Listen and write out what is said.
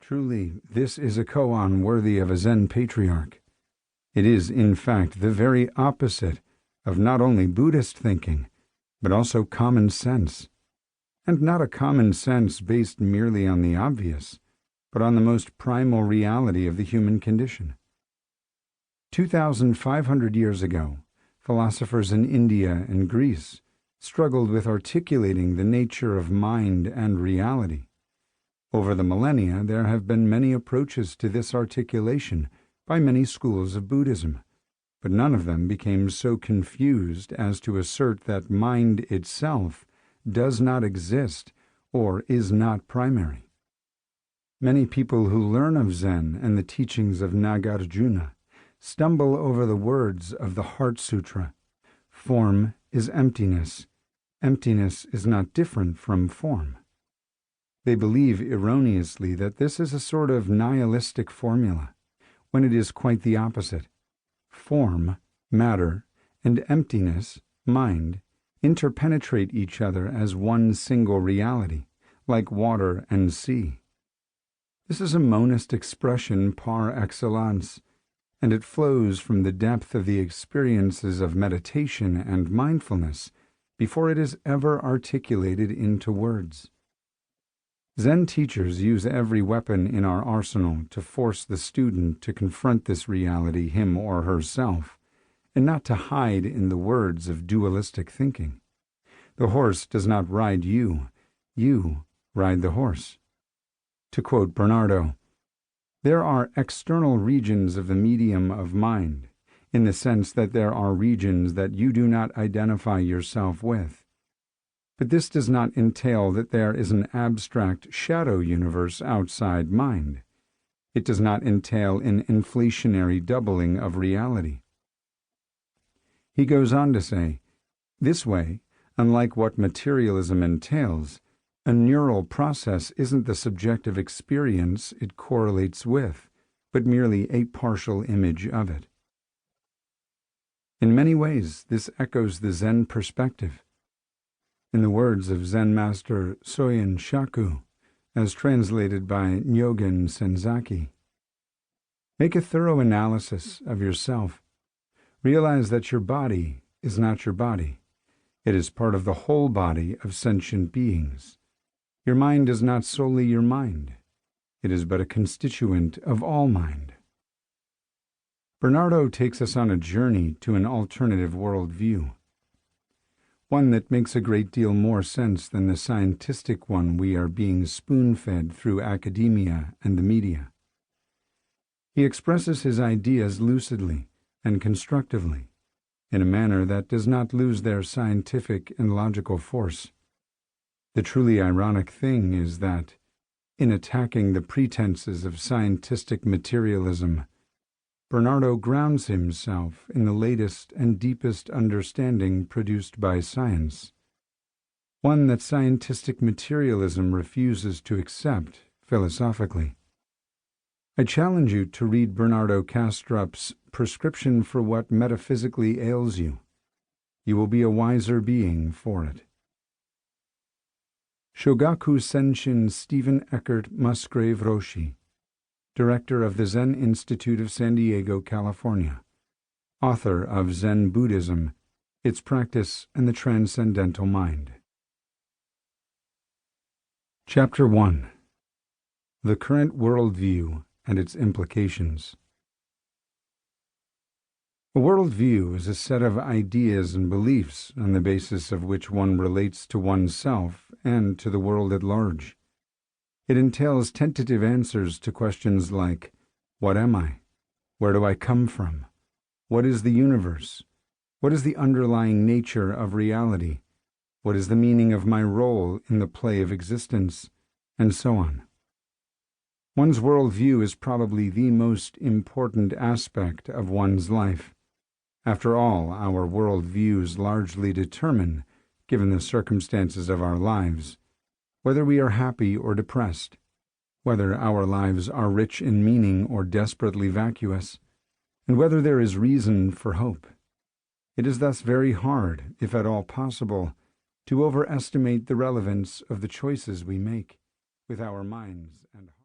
Truly, this is a koan worthy of a Zen patriarch. It is, in fact, the very opposite of not only Buddhist thinking, but also common sense. And not a common sense based merely on the obvious, but on the most primal reality of the human condition. 2,500 years ago, philosophers in India and Greece struggled with articulating the nature of mind and reality. Over the millennia, there have been many approaches to this articulation by many schools of Buddhism, but none of them became so confused as to assert that mind itself does not exist or is not primary. Many people who learn of Zen and the teachings of Nagarjuna stumble over the words of the Heart Sutra. Form is emptiness. Emptiness is not different from form. They believe erroneously that this is a sort of nihilistic formula, when it is quite the opposite. Form, matter, and emptiness, mind, interpenetrate each other as one single reality, like water and sea. This is a monist expression par excellence, and it flows from the depth of the experiences of meditation and mindfulness before it is ever articulated into words. Zen teachers use every weapon in our arsenal to force the student to confront this reality, him or herself, and not to hide in the words of dualistic thinking. The horse does not ride you, you ride the horse. To quote Bernardo, there are external regions of the medium of mind, in the sense that there are regions that you do not identify yourself with. But this does not entail that there is an abstract shadow universe outside mind. It does not entail an inflationary doubling of reality. He goes on to say, this way, unlike what materialism entails, a neural process isn't the subjective experience it correlates with, but merely a partial image of it. In many ways, this echoes the Zen perspective. In the words of Zen master Soyen Shaku, as translated by Nyogen Senzaki, make a thorough analysis of yourself. Realize that your body is not your body. It is part of the whole body of sentient beings. Your mind is not solely your mind. It is but a constituent of all mind. Bernardo takes us on a journey to an alternative worldview, one that makes a great deal more sense than the scientistic one we are being spoon-fed through academia and the media. He expresses his ideas lucidly and constructively, in a manner that does not lose their scientific and logical force. The truly ironic thing is that, in attacking the pretenses of scientific materialism, Bernardo grounds himself in the latest and deepest understanding produced by science, one that scientific materialism refuses to accept philosophically. I challenge you to read Bernardo Kastrup's Prescription for What Metaphysically Ails You. You will be a wiser being for it. Shogaku Senshin Stephen Eckert Musgrave Roshi, Director of the Zen Institute of San Diego, California, author of Zen Buddhism, Its Practice and the Transcendental Mind. Chapter 1. The Current Worldview and Its Implications. A worldview is a set of ideas and beliefs on the basis of which one relates to oneself and to the world at large. It entails tentative answers to questions like, what am I? Where do I come from? What is the universe? What is the underlying nature of reality? What is the meaning of my role in the play of existence? And so on. One's worldview is probably the most important aspect of one's life. After all, our worldviews largely determine, given the circumstances of our lives, whether we are happy or depressed, whether our lives are rich in meaning or desperately vacuous, and whether there is reason for hope. It is thus very hard, if at all possible, to overestimate the relevance of the choices we make with our minds and hearts.